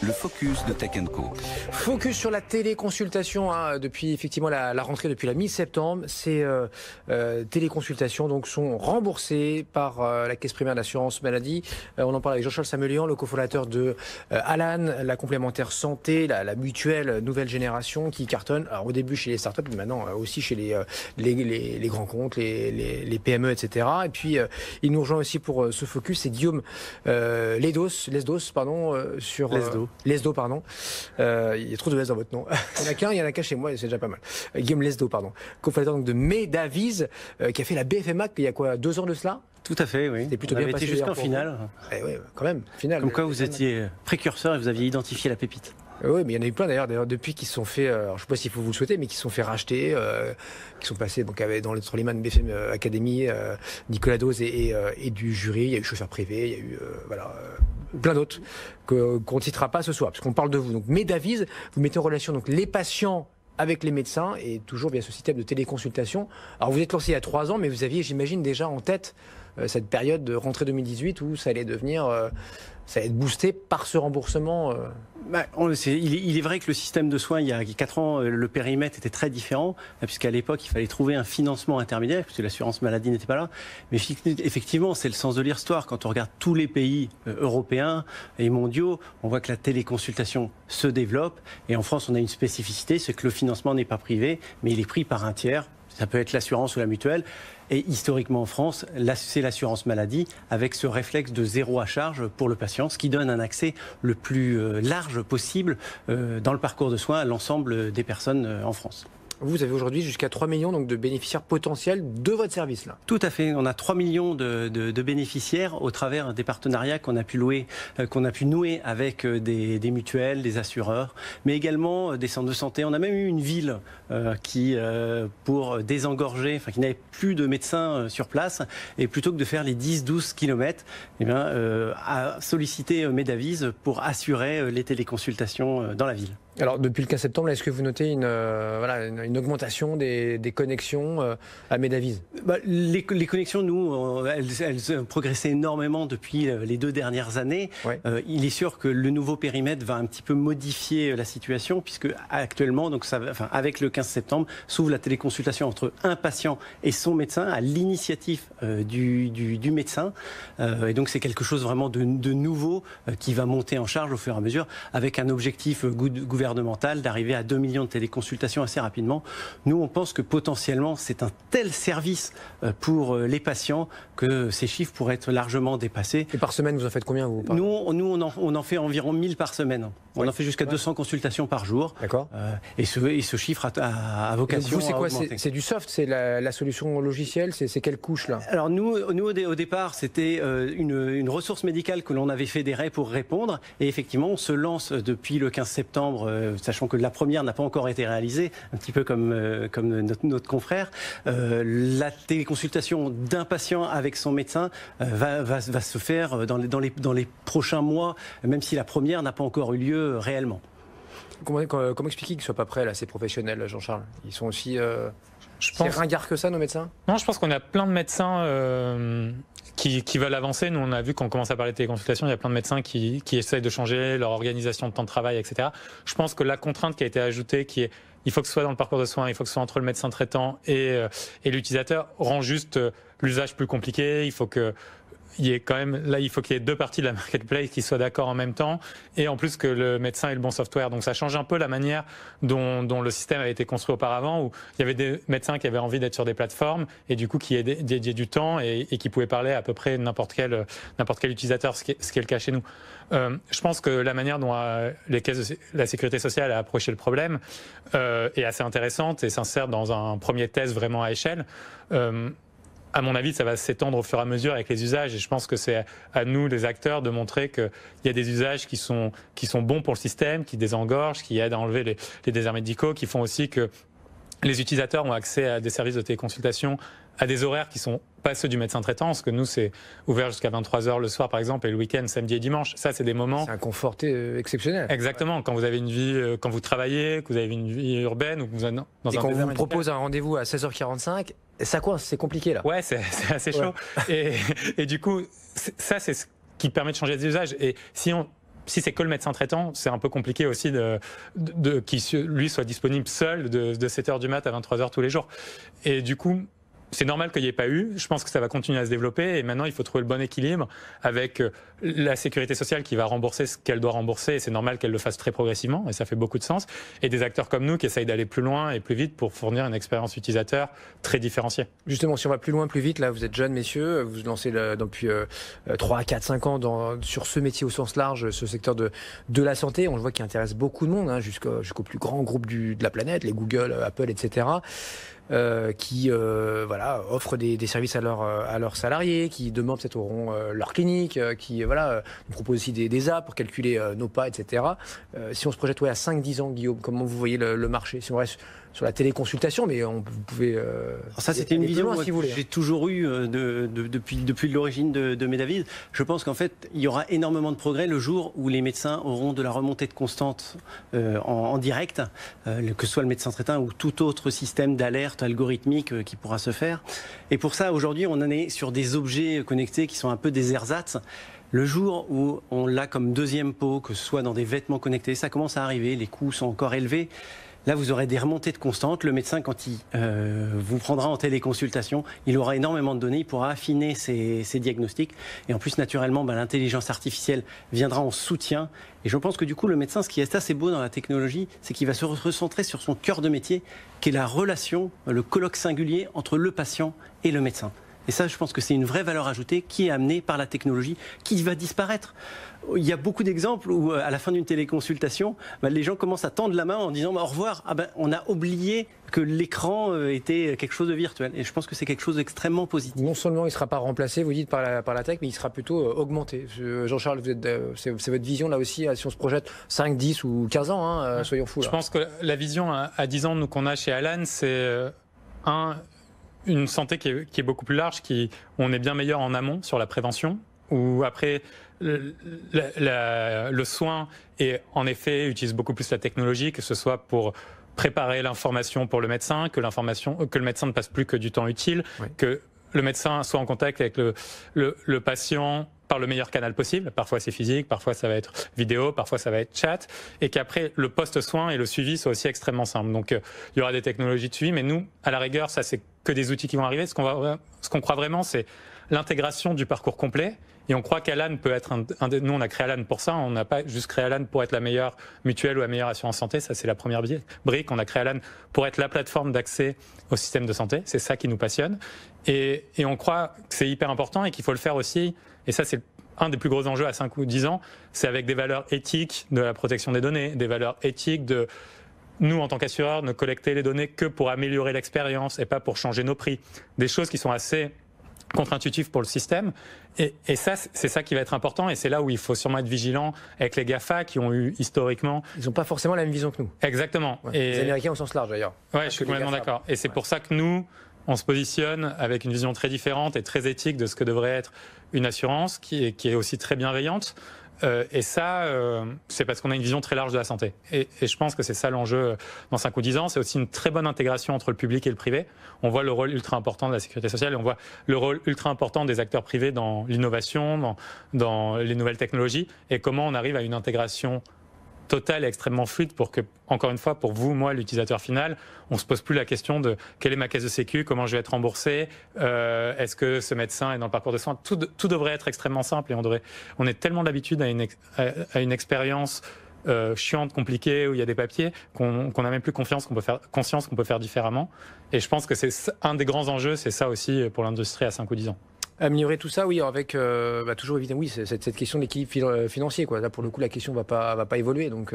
Le focus de Tech Co. Focus sur la téléconsultation depuis effectivement la rentrée depuis la mi-septembre. Ces téléconsultations donc sont remboursées par la Caisse primaire d'assurance maladie. On en parle avec Jean-Charles Samuelian, le cofondateur de Alan, la complémentaire santé, la mutuelle nouvelle génération qui cartonne. Alors, au début chez les startups, mais maintenant aussi chez les grands comptes, les PME, etc. Et puis il nous rejoint aussi pour ce focus, c'est Guillaume Lesdos, sur Lesdo, pardon. Il y a trop de S dans votre nom. Il y en a qu'un chez moi, c'est déjà pas mal. Guillaume Lesdo, pardon. Cofondateur donc de Medaviz, qui a fait la BFMA il y a quoi, 2 ans de cela? Tout à fait, oui. C'était plutôt on bien avait passé été jusqu'en finale. Oui, quand même, finale. Comme quoi vous étiez précurseur et vous aviez identifié la pépite. Oui, mais il y en a eu plein d'ailleurs depuis qu'ils se sont fait, alors, je ne sais pas s'il faut vous le souhaiter, mais qui se sont fait racheter, qui sont passés donc, dans les mains de BFM Academy, Nicolas Dose et du jury. Il y a eu chauffeur privé, il y a eu plein d'autres qu'on ne citera pas ce soir, parce qu'on parle de vous. Donc Medaviz, vous mettez en relation donc, les patients avec les médecins et toujours via ce système de téléconsultation. Alors vous êtes lancé il y a 3 ans, mais vous aviez, j'imagine, déjà en tête cette période de rentrée 2018 où ça allait devenir, ça allait être boosté par ce remboursement. Il est vrai que le système de soins, il y a 4 ans, le périmètre était très différent, puisqu'à l'époque, il fallait trouver un financement intermédiaire, puisque l'assurance maladie n'était pas là. Mais effectivement, c'est le sens de l'histoire. Quand on regarde tous les pays européens et mondiaux, on voit que la téléconsultation se développe. Et en France, on a une spécificité, c'est que le financement n'est pas privé, mais il est pris par un tiers. Ça peut être l'assurance ou la mutuelle. Et historiquement en France, c'est l'assurance maladie avec ce réflexe de zéro à charge pour le patient, ce qui donne un accès le plus large possible dans le parcours de soins à l'ensemble des personnes en France. Vous avez aujourd'hui jusqu'à 3 millions donc, de bénéficiaires potentiels de votre service là. Tout à fait. On a 3 millions de bénéficiaires au travers des partenariats qu'on a pu nouer avec des mutuelles, des assureurs, mais également des centres de santé. On a même eu une ville qui, pour désengorger, qui n'avait plus de médecins sur place, et plutôt que de faire les 10-12 km, a sollicité Medaviz pour assurer les téléconsultations dans la ville. Alors, depuis le 15 septembre, est-ce que vous notez une augmentation des connexions à Medaviz? Les connexions, nous, elles progressaient énormément depuis les 2 dernières années. Ouais. Il est sûr que le nouveau périmètre va un petit peu modifier la situation, puisque actuellement, donc avec le 15 septembre, s'ouvre la téléconsultation entre un patient et son médecin à l'initiative du médecin. Et donc, c'est quelque chose vraiment de nouveau qui va monter en charge au fur et à mesure, avec un objectif gouvernemental d'arriver à 2 millions de téléconsultations assez rapidement. Nous, on pense que potentiellement, c'est un tel service pour les patients que ces chiffres pourraient être largement dépassés. Et par semaine, vous en faites combien vous? Nous, on en fait environ 1000 par semaine. On en fait jusqu'à 200 consultations par jour. D'accord. Et ce chiffre a vocation à augmenter. C'est du soft, c'est la solution logicielle, c'est quelle couche là? Alors nous au départ, c'était une ressource médicale que l'on avait fédérée pour répondre. Et effectivement, on se lance depuis le 15 septembre, sachant que la première n'a pas encore été réalisée, un petit peu comme notre confrère. La téléconsultation d'un patient avec son médecin va se faire dans les prochains mois, même si la première n'a pas encore eu lieu réellement. Comment expliquer qu'ils ne soient pas prêts, là, ces professionnels, Jean-Charles? Ils sont aussi ringards que ça, nos médecins? Non, je pense qu'on a plein de médecins qui veulent avancer. Nous, on a vu quand on commence à parler de téléconsultation, il y a plein de médecins qui essayent de changer leur organisation de temps de travail, etc. Je pense que la contrainte qui a été ajoutée, qui est il faut que ce soit dans le parcours de soins, il faut que ce soit entre le médecin traitant et l'utilisateur, rend juste l'usage plus compliqué. Il faut que il faut qu'il y ait 2 parties de la marketplace qui soient d'accord en même temps, et en plus que le médecin ait le bon software. Donc ça change un peu la manière dont le système a été construit auparavant, où il y avait des médecins qui avaient envie d'être sur des plateformes et du coup qui dédiaient du temps et qui pouvaient parler à peu près n'importe quel utilisateur, ce qui est le cas chez nous. Je pense que la manière dont les caisses de la sécurité sociale a approché le problème est assez intéressante et s'insère dans un premier test vraiment à échelle. À mon avis, ça va s'étendre au fur et à mesure avec les usages, et je pense que c'est à nous, les acteurs, de montrer qu'il y a des usages qui sont bons pour le système, qui désengorgent, qui aident à enlever les déserts médicaux, qui font aussi que les utilisateurs ont accès à des services de téléconsultation à des horaires qui sont pas ceux du médecin traitant, parce que nous, c'est ouvert jusqu'à 23h le soir, par exemple, et le week-end, samedi et dimanche. Ça, c'est des moments... C'est un confort exceptionnel. Exactement. Quand vous avez une vie, quand vous travaillez, que vous avez une vie urbaine, ou que vous êtes dans et quand on vous propose un rendez-vous à 16h45, ça coince, c'est compliqué, là. Ouais, c'est assez chaud. Et du coup, ça, c'est ce qui permet de changer des usages. Et si si c'est que le médecin traitant, c'est un peu compliqué aussi qu'il lui soit disponible seul de 7h du mat à 23h tous les jours. Et du coup, c'est normal qu'il n'y ait pas eu. Je pense que ça va continuer à se développer. Et maintenant, il faut trouver le bon équilibre avec la sécurité sociale qui va rembourser ce qu'elle doit rembourser. Et c'est normal qu'elle le fasse très progressivement. Et ça fait beaucoup de sens. Et des acteurs comme nous qui essayent d'aller plus loin et plus vite pour fournir une expérience utilisateur très différenciée. Justement, si on va plus loin, plus vite, là, vous êtes jeunes, messieurs. Vous lancez depuis 3, 4, 5 ans sur ce métier au sens large, ce secteur de la santé. On le voit qui intéresse beaucoup de monde, hein, jusqu'au plus grand groupe de la planète, les Google, Apple, etc. Qui offrent des services à leurs salariés, qui demain peut-être auront leur clinique, qui nous proposent aussi des apps pour calculer nos pas, etc. Si on se projette à 5-10 ans, Guillaume, comment vous voyez le marché? Si on reste sur la téléconsultation, mais vous pouvez... ça, c'était une vision si vous voulez, que j'ai toujours eue depuis l'origine de Medavid. Je pense qu'en fait, il y aura énormément de progrès le jour où les médecins auront de la remontée de constante en direct, que ce soit le médecin traitant ou tout autre système d'alerte algorithmique qui pourra se faire. Et pour ça, aujourd'hui, on en est sur des objets connectés qui sont un peu des ersatz. Le jour où on l'a comme deuxième pot, que ce soit dans des vêtements connectés, ça commence à arriver, les coûts sont encore élevés. Là, vous aurez des remontées de constante. Le médecin, quand il vous prendra en téléconsultation, il aura énormément de données, il pourra affiner ses diagnostics. Et en plus, naturellement, l'intelligence artificielle viendra en soutien. Et je pense que du coup, le médecin, ce qui est assez beau dans la technologie, c'est qu'il va se recentrer sur son cœur de métier, qui est la relation, le colloque singulier entre le patient et le médecin. Et ça, je pense que c'est une vraie valeur ajoutée qui est amenée par la technologie, qui va disparaître. Il y a beaucoup d'exemples où, à la fin d'une téléconsultation, les gens commencent à tendre la main en disant au revoir. On a oublié que l'écran était quelque chose de virtuel. Et je pense que c'est quelque chose d'extrêmement positif. Non seulement il ne sera pas remplacé, vous dites, par la tech, mais il sera plutôt augmenté. Jean-Charles, c'est votre vision là aussi, si on se projette 5, 10 ou 15 ans, soyons fous. Là. Je pense que la vision à 10 ans qu'on a chez Alan, c'est une santé qui est beaucoup plus large, on est bien meilleur en amont sur la prévention, où après le soin et en effet utilise beaucoup plus la technologie, que ce soit pour préparer l'information pour le médecin, que le médecin ne passe plus que du temps utile, oui. Que le médecin soit en contact avec le patient par le meilleur canal possible. Parfois c'est physique, parfois ça va être vidéo, parfois ça va être chat, et qu'après le post-soin et le suivi soient aussi extrêmement simples. Donc il y aura des technologies de suivi, mais nous, à la rigueur, ça c'est que des outils qui vont arriver. Ce qu'on croit vraiment, c'est l'intégration du parcours complet. Et on croit qu'Alan peut être nous, on a créé Alan pour ça. On n'a pas juste créé Alan pour être la meilleure mutuelle ou la meilleure assurance santé. Ça, c'est la première brique. On a créé Alan pour être la plateforme d'accès au système de santé. C'est ça qui nous passionne. Et on croit que c'est hyper important et qu'il faut le faire aussi. Et ça, c'est un des plus gros enjeux à 5 ou 10 ans. C'est avec des valeurs éthiques de la protection des données, des valeurs éthiques de nous, en tant qu'assureurs, ne collecter les données que pour améliorer l'expérience et pas pour changer nos prix. Des choses qui sont assez contre-intuitives pour le système. Et ça, c'est ça qui va être important. Et c'est là où il faut sûrement être vigilant avec les GAFA qui ont eu historiquement... Ils n'ont pas forcément la même vision que nous. Exactement. Ouais. Et les Américains au sens large, d'ailleurs. Oui, je suis complètement d'accord. Et c'est pour ça que nous, on se positionne avec une vision très différente et très éthique de ce que devrait être une assurance qui est aussi très bienveillante. Et ça, c'est parce qu'on a une vision très large de la santé. Et je pense que c'est ça l'enjeu dans 5 ou 10 ans. C'est aussi une très bonne intégration entre le public et le privé. On voit le rôle ultra important de la sécurité sociale et on voit le rôle ultra important des acteurs privés dans l'innovation, dans les nouvelles technologies et comment on arrive à une intégration totale et extrêmement fluide pour que, encore une fois, pour vous, moi, l'utilisateur final, on se pose plus la question de quelle est ma caisse de sécu, comment je vais être remboursé, est-ce que ce médecin est dans le parcours de soins. Tout devrait être extrêmement simple et on est tellement d'habitude à une expérience chiante, compliquée, où il y a des papiers, qu'on n'a même plus conscience qu'on peut faire différemment. Et je pense que c'est un des grands enjeux, c'est ça aussi pour l'industrie à 5 ou 10 ans. Améliorer tout ça, oui, avec toujours évidemment, oui, cette question de l'équilibre financier, quoi. Là, pour le coup, la question va pas évoluer, donc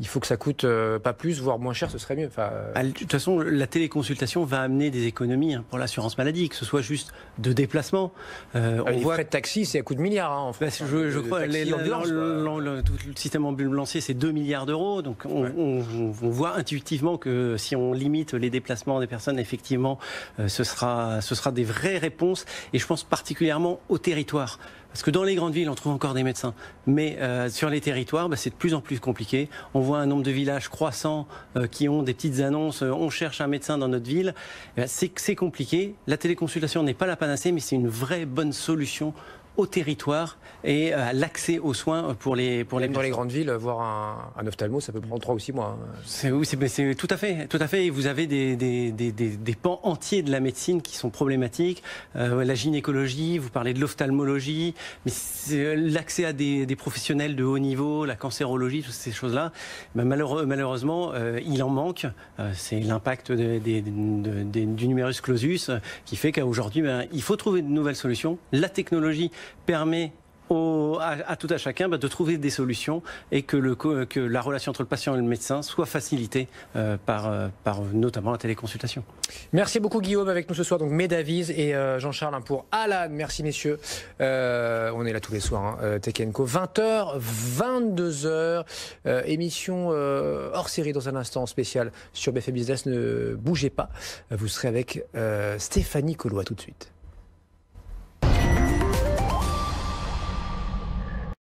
il faut que ça coûte pas plus, voire moins cher, ce serait mieux. De toute façon, la téléconsultation va amener des économies pour l'assurance maladie, que ce soit juste de déplacement. Les frais de taxi, c'est à coût de milliards, en France. Je crois tout le système ambulancier, c'est 2 milliards d'euros, donc on voit intuitivement que si on limite les déplacements des personnes, effectivement, ce sera des vraies réponses. Et je pense particulièrement au territoire. Parce que dans les grandes villes, on trouve encore des médecins. Mais sur les territoires, c'est de plus en plus compliqué. On voit un nombre de villages croissants qui ont des petites annonces. On cherche un médecin dans notre ville. C'est compliqué. La téléconsultation n'est pas la panacée, mais c'est une vraie bonne solution au territoire et à l'accès aux soins pour les Même dans les grandes villes, voir un ophtalmo, ça peut prendre 3 ou 6 mois. C'est tout à fait. Et vous avez des pans entiers de la médecine qui sont problématiques. La gynécologie, vous parlez de l'ophtalmologie, mais l'accès à des professionnels de haut niveau, la cancérologie, toutes ces choses-là, malheureusement, il en manque. C'est l'impact du numerus clausus qui fait qu'aujourd'hui, il faut trouver de nouvelles solutions. La technologie permet à tout à chacun de trouver des solutions et que la relation entre le patient et le médecin soit facilitée par notamment la téléconsultation. Merci beaucoup Guillaume avec nous ce soir, donc Medavise et Jean-Charles pour Alan. Merci messieurs. On est là tous les soirs, Tech & Co. 20h, 22h, émission hors série dans un instant spécial sur BFM Business. Ne bougez pas, vous serez avec Stéphanie Collois tout de suite.